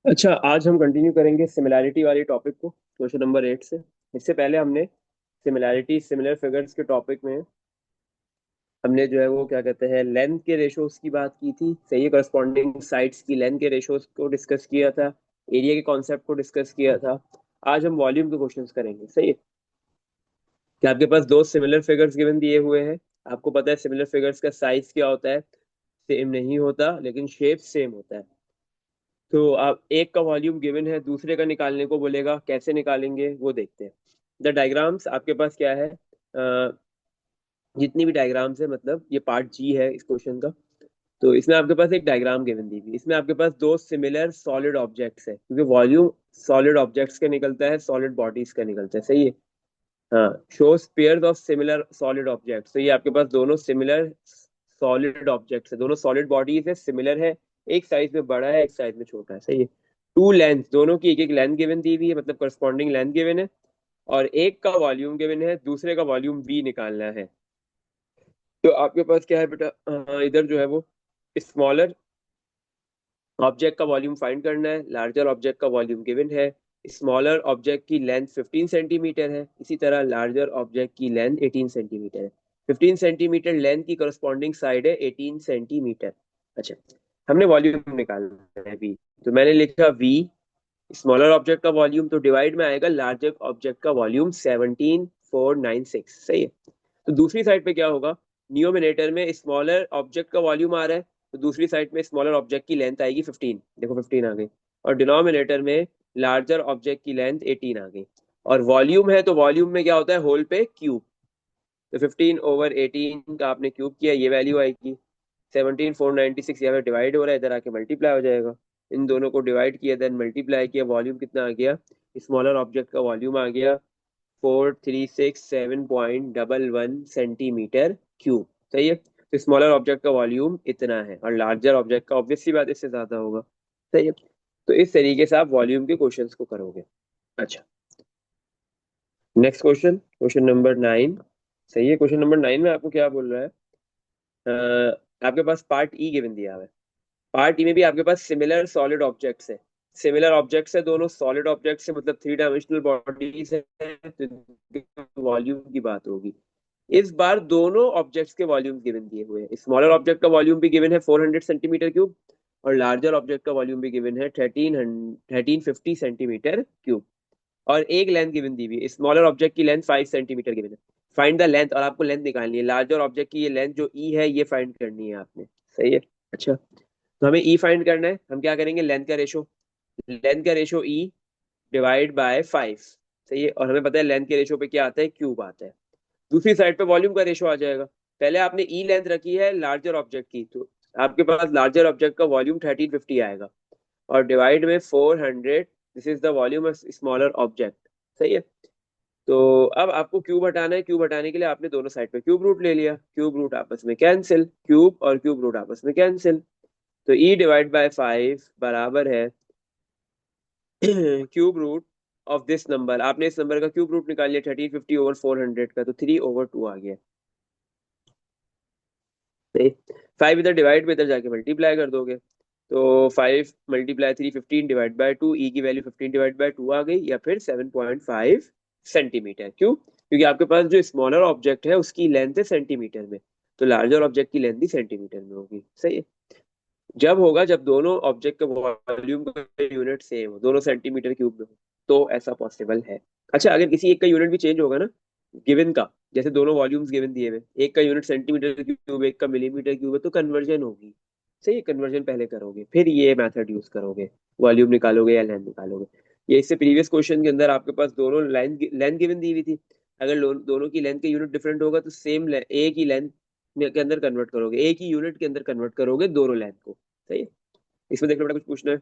अच्छा, आज हम कंटिन्यू करेंगे सिमिलैरिटी वाली टॉपिक को, क्वेश्चन नंबर 8 से। इससे पहले हमने सिमिलैरिटी सिमिलर फिगर्स के टॉपिक में हमने जो है वो क्या कहते हैं लेंथ के रेशोज की बात की थी। सही है, करस्पॉन्डिंग साइड्स की लेंथ के रेशोज को डिस्कस किया था, एरिया के कॉन्सेप्ट को डिस्कस किया था। आज हम वॉल्यूम के क्वेश्चंस करेंगे। सही है कि आपके पास दो सिमिलर फिगर्स गिवन दिए हुए हैं। आपको पता है सिमिलर फिगर्स का साइज क्या होता है, सेम नहीं होता लेकिन शेप सेम होता है। तो आप एक का वॉल्यूम गिवन है, दूसरे का निकालने को बोलेगा, कैसे निकालेंगे वो देखते हैं। द डायग्राम्स आपके पास क्या है, जितनी भी डायग्राम्स है, मतलब ये पार्ट जी है इस क्वेश्चन का। तो इसमें आपके पास एक डायग्राम गिवन दी हुई, इसमें आपके पास दो सिमिलर सॉलिड ऑब्जेक्ट्स है, क्योंकि वॉल्यूम सॉलिड ऑब्जेक्ट्स का निकलता है, सॉलिड बॉडीज का निकलता है। सही है। हाँ, shows pairs of similar solid objects. तो ये आपके पास दोनों सिमिलर सॉलिड ऑब्जेक्ट्स है, दोनों सॉलिड बॉडीज है, सिमिलर है। एक साइज में बड़ा है, एक साइज में छोटा है। सही है। टू लेंथ, दोनों की एक एक लेंथ गिवन दी हुई है, मतलब करस्पॉन्डिंग लेंथ गिवन है। और एक का वॉल्यूम गिवन है, दूसरे का वॉल्यूम भी निकालना है। तो आपके पास क्या है बेटा, इधर जो है वो स्मॉलर ऑब्जेक्ट का वॉल्यूम फाइंड करना है, लार्जर ऑब्जेक्ट का वॉल्यूम गिवन है। स्मॉलर ऑब्जेक्ट की लेंथ 15 सेंटीमीटर है, इसी तरह लार्जर ऑब्जेक्ट की लेंथ 18 सेंटीमीटर है। 15 सेंटीमीटर लेंथ की करस्पॉन्डिंग साइड है 18 सेंटीमीटर। अच्छा, हमने वॉल्यूम निकालना है वी, तो मैंने लिखा वी स्मॉलर ऑब्जेक्ट का वॉल्यूम, तो डिवाइड में आएगा लार्जर ऑब्जेक्ट का वॉल्यूम 17496। सही है। तो दूसरी साइड पे क्या होगा, न्यूमिनेटर में स्मॉलर ऑब्जेक्ट का वॉल्यूम आ रहा है, तो दूसरी साइड में स्मॉलर ऑब्जेक्ट की लेंथ आएगी 15। देखो 15 आ गई। और डिनोमिनेटर में लार्जर ऑब्जेक्ट की लेंथ 18 आ गई। और वॉल्यूम है, तो वॉल्यूम में क्या होता है, होल पे क्यूब। तो 15/18 का आपने क्यूब किया, ये वैल्यू आएगी 17496। यहाँ पे डिवाइड हो रहा है, इधर आके मल्टीप्लाई हो जाएगा। इन दोनों को डिवाइड किया, देन मल्टीप्लाई किया, वॉल्यूम कितना आ गया, स्मॉलर ऑब्जेक्ट का वॉल्यूम आ गया 4367.11 सेंटीमीटर क्यूब। सही है। तो स्मॉलर ऑब्जेक्ट का वॉल्यूम इतना है, और लार्जर ऑब्जेक्ट का ऑब्वियस सी बात इससे ज्यादा होगा। सही है। तो इस तरीके से आप वॉल्यूम के क्वेश्चंस को करोगे। अच्छा, नेक्स्ट क्वेश्चन, क्वेश्चन नंबर 9। सही है, क्वेश्चन नंबर 9 में आपको क्या बोल रहा है, आपके पास पार्ट ई गिवन दिया हुआ है। पार्ट ई में भी आपके पास सिमिलर सॉलिड ऑब्जेक्ट्स है। सिमिलर ऑब्जेक्ट्स है, दोनों सॉलिड ऑब्जेक्ट्स है, मतलब थ्री डायमेंशनल बॉडीज है, तो वॉल्यूम की बात होगी। इस बार दोनों ऑब्जेक्ट्स के वॉल्यूम गिवन दिए हुए हैं। स्मॉलर ऑब्जेक्ट का वॉल्यूम भी गिवन है 400 सेंटीमीटर क्यूब, और लार्जर ऑब्जेक्ट का वॉल्यूम भी गिवन है 1350 सेंटीमीटर क्यूब। और एक लेंथ गिवन दी हुई है, स्मॉलर ऑब्जेक्ट की लेंथ 5 सेंटीमीटर गिवन है। फाइंड द लेंथ, और आपको लेंथ निकालनी है लार्जर ऑब्जेक्ट की, ये लेंथ जो ई है ये फाइंड करनी है आपने। सही है। अच्छा, तो हमें ई फाइंड करना है, हम क्या करेंगे, लेंथ का रेशो, लेंथ का रेशो ई डिवाइड बाय 5। सही है। और हमें पता है लेंथ के रेशो पे क्या आता है, क्यूब आता है। दूसरी साइड पे वॉल्यूम का रेशो आ जाएगा। पहले आपने ई लेंथ रखी है लार्जर ऑब्जेक्ट की, तो आपके पास लार्जर ऑब्जेक्ट का वॉल्यूम 1350 आएगा, और डिवाइड में 400, this is the volume of smaller object. सही है। तो अब आपको क्यूब हटाना है, क्यूब हटाने के लिए आपने दोनों साइड पे क्यूब रूट ले लिया, क्यूब रूट आपस में कैंसिल, क्यूब और क्यूब रूट आपस में कैंसिल। तो ई डिवाइड बाय 5 बराबर है cube root of this number, आपने इस नंबर का क्यूब रूट निकाल लिया 1350/400 का, तो 3/2 आ गया। सही। 5 इधर डिवाइड में, इधर जाके मल्टीप्लाई कर दोगे, तो 5 × 3 = 15 डिवाइड बाय 2, ई की वैल्यू 15/2 आ गई, या फिर 7.5 सेंटीमीटर। क्यों, क्योंकि आपके पास जो स्मॉलर ऑब्जेक्ट है उसकी लेंथ है सेंटीमीटर में, तो लार्जर ऑब्जेक्ट की लेंथ भी सेंटीमीटर में होगी। सही है। जब होगा जब दोनों ऑब्जेक्ट का वॉल्यूम का यूनिट सेम हो, दोनों सेंटीमीटर क्यूब में हो, तो ऐसा पॉसिबल है। अच्छा, अगर किसी एक का यूनिट भी चेंज होगा ना, गिवन का, जैसे दोनों वॉल्यूम्स गिवन दिए हुए, एक का यूनिट सेंटीमीटर क्यूब, एक का मिलीमीटर क्यूब है, तो कन्वर्जन होगी। सही है, कन्वर्जन पहले करोगे, फिर ये मेथड यूज करोगे, वॉल्यूम निकालोगे या लेंथ निकालोगे। ये इससे प्रीवियस क्वेश्चन के अंदर आपके पास दोनों लेंथ लेंथ गिवन दी हुई थी। अगर दोनों की लेंथ के यूनिट डिफरेंट होगा, तो सेम एक ही लेंथ के अंदर कन्वर्ट करोगे, एक ही यूनिट के अंदर कन्वर्ट करोगे दोनों लेंथ को। सही है। इसमें देखना बेटा, कुछ पूछना है?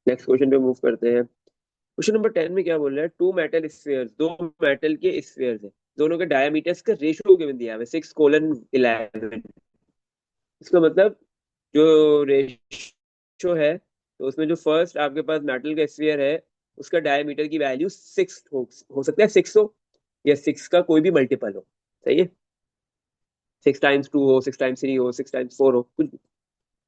नेक्स्ट क्वेश्चन पे मूव करते हैं। क्वेश्चन नंबर 10 में क्या बोल रहा है, टू मेटल स्फीयर्स, दो मेटल के स्फीयर्स है, दोनों के डायमीटर्स का रेशियो गिवन दिया है 6:11। इसका मतलब जो रेशियो है, तो उसमें जो फर्स्ट आपके पास मेटल का स्फीयर है, उसका डायमीटर की वैल्यू 6 हो सकता है, 6 हो या 6 का कोई भी मल्टीपल हो। सही है। 6 टाइम्स 2 हो, 6 टाइम्स 3 हो, 6 टाइम्स 4 हो, कुछ भी।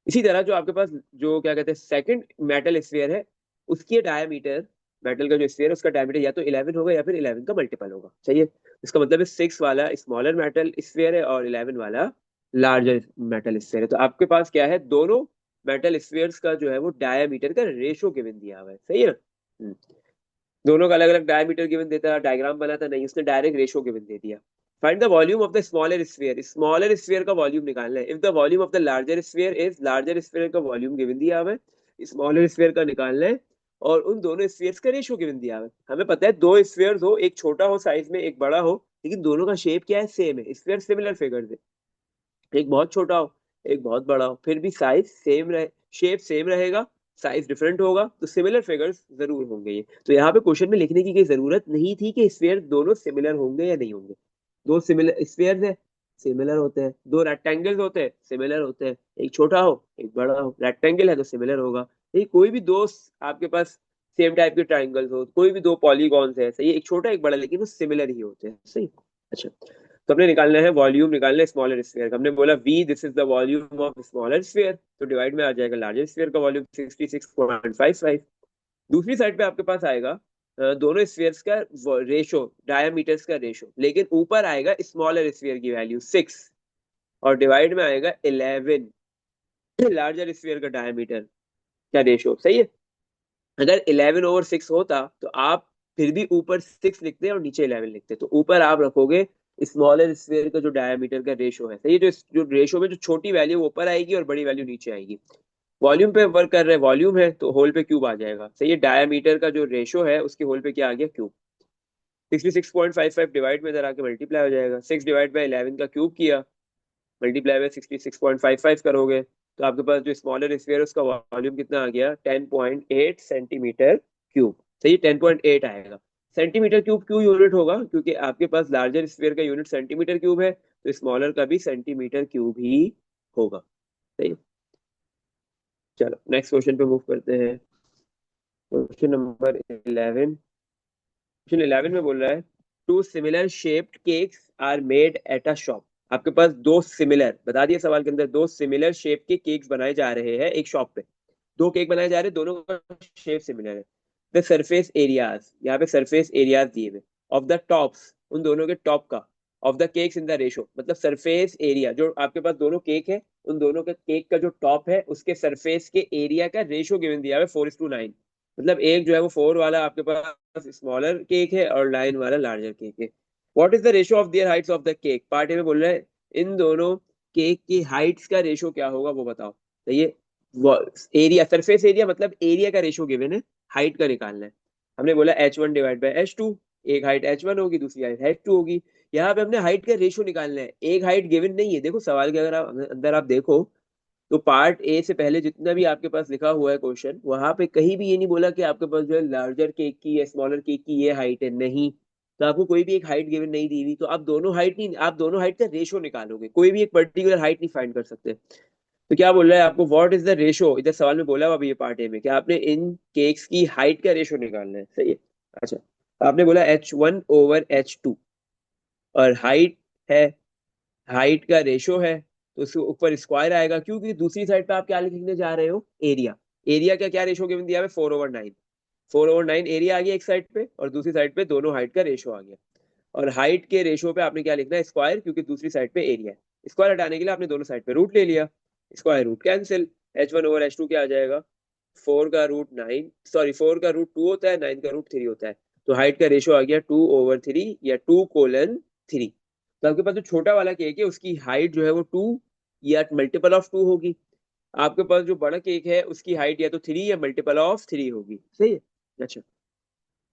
इसी तरह जो आपके पास जो क्या कहते हैं सेकंड मेटल स्फीयर है, उसकी डायमीटर, मेटल का जो स्फीयर है उसका डायमीटर या तो 11 होगा या फिर 11 का मल्टीपल होगा। सही है, इसका मतलब है 6 वाला स्मॉलर मेटल स्फीयर है और 11 वाला लार्जर मेटल स्फीयर है। तो आपके पास क्या है, दोनों मेटल स्फीयर्स का जो है वो डायमीटर का रेशो गिवन दिया हुआ है। सही है ना? दोनों का अलग अलग डायमीटर गिवन देता, डायग्राम बनाता नहीं, उसने डायरेक्ट रेशो गिवन दे दिया। Find the volume of the smaller sphere, smaller sphere का वॉल्यूम निकालना है। If the volume of the larger sphere is, larger sphere का वॉल्यूम गिवन दिया हमें, स्मॉलर स्फीयर का निकालना है, और उन दोनों स्फीयर्स का रेशो गिवन दिया हमें। हमें पता है दो स्फीयर्स हो, एक छोटा हो साइज में, एक बड़ा हो, लेकिन दोनों का शेप क्या है, सेम है, स्फीयर सिमिलर फिगर्स है। एक बहुत छोटा हो, एक बहुत बड़ा हो, फिर भी साइज सेम रहे, शेप सेम रहेगा, साइज डिफरेंट होगा, तो सिमिलर फिगर्स जरूर होंगे ये। तो यहाँ पे क्वेश्चन में लिखने की कोई जरूरत नहीं थी कि स्फीयर दोनों सिमिलर होंगे या नहीं होंगे। दो सिमिलर स्फीयर है, सिमिलर होते हैं। दो रेक्टेंगल्स होते हैं, सिमिलर होते हैं। एक छोटा हो, एक बड़ा हो, रेक्टेंगल है तो सिमिलर होगा। ये कोई भी दो आपके पास सेम टाइप के ट्राइंगल्स हो, कोई भी दो पॉलीगॉन्स है, सही है, एक छोटा एक बड़ा, लेकिन वो सिमिलर ही होते हैं। सही। अच्छा, तो हमने निकालना है वॉल्यूम, निकालना है स्मॉलर स्फीयर का। हमने बोला we this is the volume of smaller sphere, तो डिवाइड में आ जाएगा लार्जर स्फीयर का वॉल्यूम 66.55। दूसरी साइड पे आपके पास आएगा दोनों स्फीयर्स का रेशो, डायमीटर्स का रेशो, लेकिन ऊपर आएगा स्मॉलर स्फीयर की वैल्यू 6, और डिवाइड में आएगा 11 लार्जर स्फीयर का डायमीटर का रेशो। सही है, अगर 11/6 होता तो आप फिर भी ऊपर 6 लिखते और नीचे 11 लिखते, तो ऊपर आप रखोगे स्मॉलर स्फीयर का जो डायमीटर का रेशो है। सही है, जो रेशो में जो छोटी वैल्यू वो ऊपर आएगी और बड़ी वैल्यू नीचे आएगी। वॉल्यूम पे वर्क कर रहे हैं, वॉल्यूम है तो होल पे क्यूब आ जाएगा। सही है, डायमीटर का जो रेशो है उसके होल पे क्या आ गया, क्यूब। 66.55 डिवाइड में इधर आके मल्टीप्लाई हो जाएगा, 6 डिवाइड बाई 11 का क्यूब किया, मल्टीप्लाई बाई 66.55 करोगे, तो आपके पास जो स्मॉलर स्फीयर है उसका वॉल्यूम कितना आ गया, 10.8 सेंटीमीटर क्यूब। सही, 10.8 आएगा। सेंटीमीटर क्यूब क्यों यूनिट होगा, क्योंकि आपके पास लार्जर स्फीयर का यूनिट सेंटीमीटर क्यूब है, तो स्मॉलर का भी सेंटीमीटर क्यूब ही होगा। सही। चलो नेक्स्ट क्वेश्चन पे मूव करते हैं। Question number 11। क्वेश्चन 11 में बोल रहा है two similar shaped cakes are made at a shop. आपके पास दो सिमिलर, बता दिया सवाल के अंदर, दो सिमिलर शेप के केक्स बनाए जा रहे हैं एक शॉप पे। दो केक बनाए जा रहे हैं, दोनों का शेप सिमिलर है। द सरफेस एरियाज, यहाँ पे सरफेस एरियाज दिए हुए, ऑफ द टॉप्स, उन दोनों के टॉप का, of the cakes in the ratio, मतलब सरफेस एरिया जो आपके पास दोनों केक है, उन दोनों के केक का जो टॉप है उसके सरफेस के एरिया का रेशो गिवन दिया है 4:9। मतलब एक जो है वो 4 वाला आपके पास स्मॉलर केक है और 9 वाला लार्जर केक है। What is the ratio of their Heights of the cake, part A में बोल रहे हैं इन दोनों केक की हाइट्स का रेशो क्या होगा वो बताओ। तो ये एरिया, सरफेस एरिया मतलब एरिया का रेशो गिवन है, हाइट का निकालना है। हमने बोला h1 डिवाइड बाई h2, एक हाइट h1 होगी, दूसरी हाइट h2 होगी। यहाँ पे हमने हाइट का रेशो निकालना है, एक हाइट गिवन नहीं है। देखो सवाल के अगर आप अंदर आप देखो तो पार्ट ए से पहले जितना भी आपके पास लिखा हुआ है क्वेश्चन, वहां पे कहीं भी ये नहीं बोला कि आपके पास जो है लार्जर केक की या स्मॉलर केक की ये हाइट है, नहीं। तो आपको कोई भी एक हाइट गिवन नहीं दी हुई, तो आप दोनों हाइट नहीं, आप दोनों हाइट का रेशो निकालोगे, कोई भी एक पर्टिकुलर हाइट नहीं फाइंड कर सकते। तो क्या बोल रहा है आपको, व्हाट इज द रेशो, इधर सवाल में बोला हुआ अभी ये पार्ट ए में, कि आपने इन केक्स की हाइट का रेशो निकालना है। सही है। अच्छा, आपने बोला h1/h2, और हाइट है, हाइट का रेशो है, तो उसके ऊपर स्क्वायर आएगा, क्योंकि दूसरी साइड पे आप क्या लिखने जा रहे हो, एरिया। एरिया का क्या रेशो गिवन दिया है, 4/9। 4/9 एरिया आ गया एक साइड पे, और दूसरी साइड पे दोनों हाइट का रेशो आ गया। और हाइट के रेशो पे आपने क्या लिखना है, स्क्वायर, क्योंकि दूसरी साइड पे एरिया है। स्क्वायर हटाने के लिए आपने दोनों साइड पे रूट ले लिया, स्क्वायर रूट कैंसिल, h1/h2 क्या आ जाएगा, 4 का रूट होता है, 9 का रूट 3 होता है। तो हाइट का रेशो आ गया 2/3 या 2:3। तो आपके पास जो छोटा वाला केक है उसकी हाइट जो है वो 2 या मल्टीपल ऑफ 2 होगी। आपके पास जो बड़ा केक है उसकी हाइट या तो 3 या मल्टीपल ऑफ 3 होगी। सही है। अच्छा,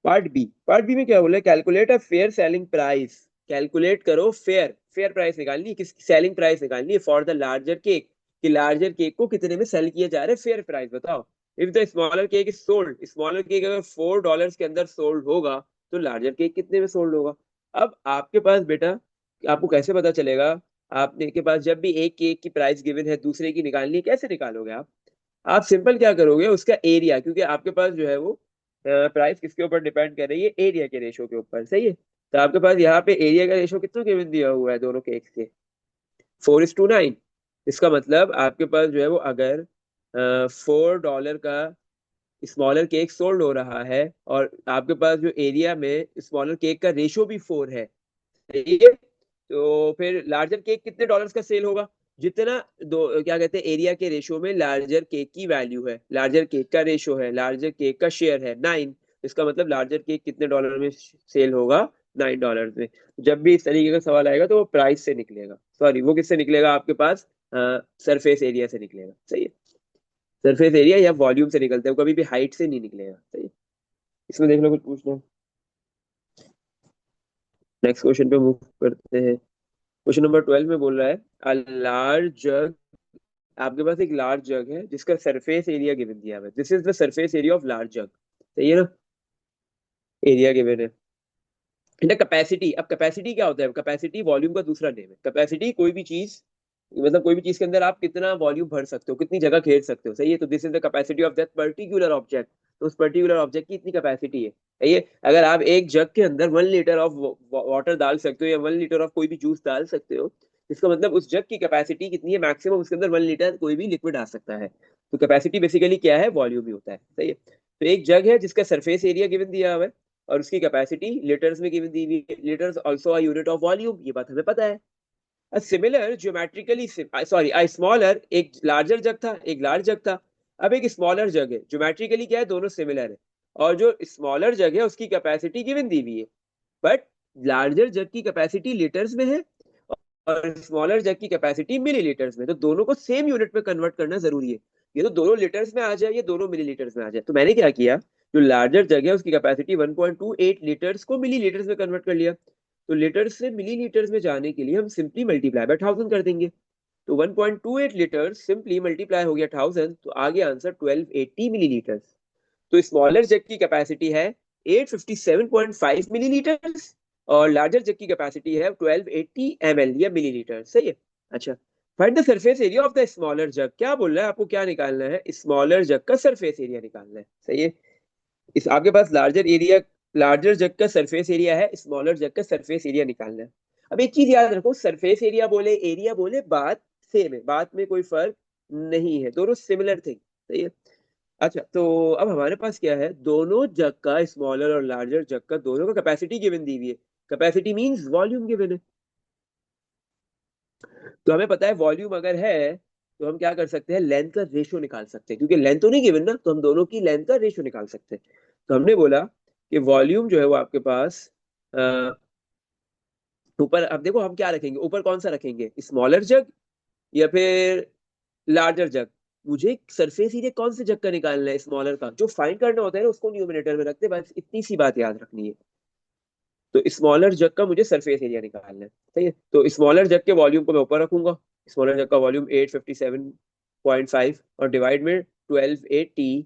पार्ट बी में क्या बोला है, calculate a fair selling price. Calculate करो, फेयर फेयर प्राइस निकालनी है, किस सेलिंग प्राइस निकालनी है फॉर द लार्जर केक, कि लार्जर केक को कितने में सेल किया जा रहा है, फेयर प्राइस बताओ। If the smaller cake is sold, smaller cake अगर $4 के अंदर सोल्ड होगा, तो लार्जर केक कितने में सोल्ड होगा। अब आपके पास बेटा, आपको कैसे पता चलेगा, आपने के पास जब भी एक केक की प्राइस गिवन है दूसरे की निकालनी है, कैसे निकालोगे आप सिंपल क्या करोगे, उसका एरिया, क्योंकि आपके पास जो है वो प्राइस किसके ऊपर डिपेंड कर रही है, एरिया के रेशो के ऊपर। सही है, तो आपके पास यहाँ पे एरिया का रेशो कितना गिवन दिया हुआ है दोनों केक्स के, 4:9। इसका मतलब आपके पास जो है वो अगर $4 का स्मॉलर केक सोल्ड हो रहा है और आपके पास जो एरिया में स्मॉलर केक का रेशो भी 4 है, ठीक है, तो फिर लार्जर केक कितने डॉलर्स का सेल होगा? जितना दो क्या कहते हैं एरिया के रेशो में लार्जर केक की वैल्यू है, लार्जर केक का रेशो है, लार्जर केक का शेयर है 9। इसका मतलब लार्जर केक कितने डॉलर में सेल होगा? $9 में। जब भी इस तरीके का सवाल आएगा तो वो प्राइस से निकलेगा, सॉरी वो किससे निकलेगा आपके पास? सरफेस एरिया से निकलेगा, सही है। सरफेस एरिया या वॉल्यूम से निकलते हैं, वो कभी भी हाइट से नहीं निकलेगा, सही है। इसमें देख लो कुछ पूछना है। नेक्स्ट क्वेश्चन पे मूव करते हैं। क्वेश्चन नंबर 12 में बोल रहा है अ लार्ज जग। आपके पास एक लार्ज जग है जिसका सरफेस एरिया गिवन दिया हुआ है। This is the surface area of large jug, सही है ना? एरिया गिवन है। ना कैपेसिटी, अब कैपेसिटी क्या होता है? कैपेसिटी वॉल्यूम का दूसरा नेम है। कैपेसिटी कोई भी चीज, मतलब कोई भी चीज के अंदर आप कितना वॉल्यूम भर सकते हो, कितनी जगह घेर सकते हो, सही है। तो this is the capacity of that particular object. तो उस पर्टिकुलर ऑब्जेक्ट की इतनी कैपेसिटी है, सही है। अगर आप एक जग के अंदर 1 लीटर ऑफ वाटर डाल सकते हो या 1 लीटर ऑफ कोई भी जूस डाल सकते हो, इसका मतलब उस जग की कैपेसिटी कितनी है? मैक्सिमम उसके अंदर 1 लीटर कोई भी लिक्विड आ सकता है। तो कैपेसिटी बेसिकली क्या है? वॉल्यूम ही होता है, सही है। तो एक जग है जिसका सरफेस एरिया गिवन दिया हुआ है और उसकी कैपेसिटी लीटर्स में गिवन दी हुई है। Litres also a unit of volume, ये बात हमें पता है। A similar geometrically sorry a smaller, एक लार्जर जग था, एक लार्ज जग था। अब एक स्मॉलर जग है, ज्योमेट्रिकली क्या है? दोनों सिमिलर है। और जो स्मॉलर जग है उसकी कैपेसिटी गिवन दी हुई है, बट लार्जर जग की कैपेसिटी लीटर्स में है और स्मॉलर जग की कैपेसिटी मिलीलीटर्स में। तो दोनों को सेम यूनिट में कन्वर्ट करना जरूरी है। ये तो दोनों लीटर्स में आ जाए, ये दोनों मिलीलीटर्स में आ जाए। तो मैंने क्या किया, जो लार्जर जग है उसकी कैपेसिटी 1.28 लीटर्स को मिलीलीटर्स में कन्वर्ट कर लिया। तो लीटर्स से मिलीलीटर्स में जाने के लिए हम सिंपली मल्टीप्लाई बाय 1000 कर देंगे। तो 1.28 लीटर सिंपली मल्टीप्लाई हो गया 1000, तो आ गया आंसर 1280 मिलीलीटर्स। तो स्मॉलर जग की कैपेसिटी है 857.5 मिलीलीटर्स और लार्जर जग की कैपेसिटी है 1280 ml या मिलीलीटर, सही है। अच्छा, find the surface area of the smaller jug. क्या बोल रहा है? आपको क्या निकालना है? स्मॉलर जग का सरफेस एरिया निकालना है, सही है। इस आपके पास लार्जर एरिया, लार्जर जग का सरफेस एरिया है, स्मॉलर जग का सरफेस एरिया निकालना है। अब एक चीज याद रखो, सरफेस एरिया बोले बात सेम है, बात में कोई फर्क नहीं है, दोनों सिमिलर थिंग, सही है। अच्छा, तो अब हमारे पास क्या है? दोनों जग का, स्मॉलर और लार्जर जग का, दोनों का कैपेसिटी गिवन दी हुई है। कैपेसिटी मींस वॉल्यूम गिवन है। तो हमें पता है वॉल्यूम अगर है तो हम क्या कर सकते हैं? लेंथ का रेशियो निकाल सकते हैं, क्योंकि लेंथ तो नहीं गिवन ना, तो हम दोनों की लेंथ का रेशियो निकाल सकते हैं। तो हमने बोला कि वॉल्यूम जो है वो आपके पास अ, ऊपर, अब देखो हम क्या रखेंगे ऊपर? कौन सा रखेंगे? स्मॉलर जग या फिर लार्जर जग? मुझे सरफेस एरिया कौन से जग का निकालना है? स्मॉलर का। जो फाइंड करना होता है ना उसको न्यूमिनेटर में रखते हैं, बस इतनी सी बात याद रखनी है। तो स्मॉलर जग का मुझे सरफेस एरिया निकालना है, सही है। तो स्मॉलर जग के वॉल्यूम को मैं ऊपर रखूंगा। स्मॉलर जग का वॉल्यूम 857.5 और डिवाइड में 1280।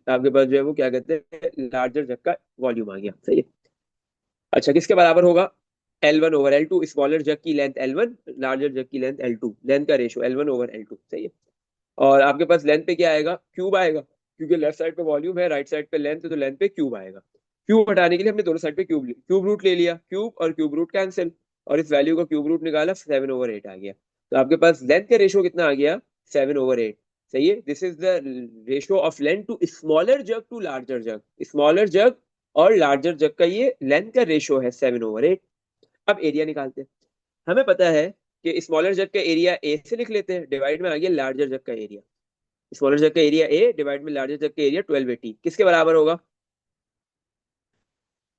आपके पास जो है वो क्या कहते हैं? लार्जर जग का वॉल्यूम आ गया, सही है। अच्छा, किसके बराबर होगा? L1/L2। स्मॉलर जग की लेंथ L1, लार्जर जग की लेंथ L2। लेंथ का रेशियो L1/L2, सही है। और आपके पास लेंथ पे क्या आएगा? क्यूब आएगा, क्योंकि लेफ्ट साइड पे वॉल्यूम है, राइट साइड पे लेंथ है, तो लेंथ पे क्यूब आएगा। क्यूब हटाने के लिए हमने दोनों साइड पे क्यूब रूट ले लिया। क्यूब और क्यूब रूट कैंसिल, और इस वैल्यू का क्यूब रूट निकाला, 7/8 आ गया। तो आपके पास लेंथ का रेशियो कितना आ गया? 7/8, सही है। This is the ratio of length to smaller jug to larger jug. Smaller jug और लार्जर जग का ये लेंथ का रेशियो है 7/8। अब एरिया निकालते हैं। हमें पता है कि स्मॉलर जग का एरिया ए से लिख लेते हैं, डिवाइड में आ गया लार्जर जग का एरिया। स्मॉलर जग का एरिया ए डिवाइड में लार्जर जग का एरिया 1280, किसके बराबर होगा?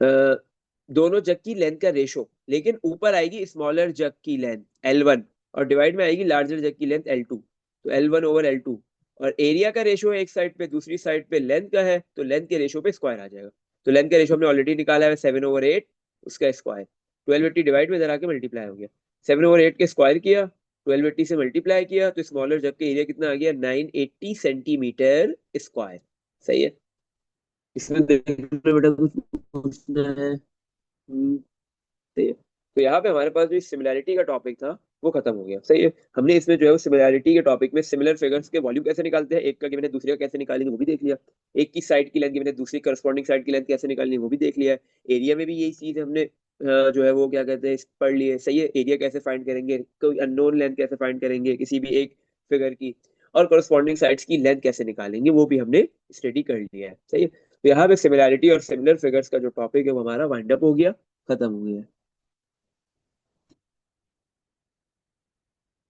अ, दोनों जग की लेंथ का रेशो, लेकिन ऊपर आएगी स्मॉलर जग की लेंथ L1 और डिवाइड में आएगी लार्जर जग की लेंथ L2। तो L1/L2, और एरिया का रेशो है एक साइड पे, दूसरी साइड पे लेंथ का है, तो लेंथ के रेशो पे स्क्वायर आ जाएगा। तो लेंथ का रेशो हमने ऑलरेडी निकाला है 7/8, उसका स्क्वायर 1280 डिवाइड में इधर आके मल्टीप्लाई हो गया। 7/8 के स्क्वायर किया, 1280 से मल्टीप्लाई किया, तो स्मॉलर जग के एरिया कितना आ गया? 980 सेंटीमीटर स्क्वायर, सही है। इसमें देखना बेटा कुछ पूछना है? सही है। तो यहाँ पे हमारे पास जो सिमिलैरिटी का टॉपिक था वो खत्म हो गया, सही है। हमने इसमें जो है वो सिमिलैरिटी के टॉपिक में सिमिलर फिगर्स के वॉल्यूम कैसे निकालते हैं, एक का गिवन है दूसरे का कैसे निकालेंगे वो भी देख लिया। एक की साइड की लेंथ गिवन है, दूसरी करस्पॉन्डिंग साइड की लेंथ कैसे निकालनी है वो भी देख लिया है। एरिया में भी यही चीज हमने जो है वो क्या कहते हैं पढ़ लिए, सही है। एरिया कैसे फाइंड करेंगे, कोई अननोन लेंथ कैसे फाइंड करेंगे किसी भी एक फिगर की, और कोरस्पॉन्डिंग साइड्स की लेंथ कैसे निकालेंगे, वो भी हमने स्टडी कर लिया है, सही है। तो यहाँ पे सिमिलैरिटी और सिमिलर फिगर्स का जो टॉपिक है वो हमारा वाइंड अप हो गया, खत्म हो गया।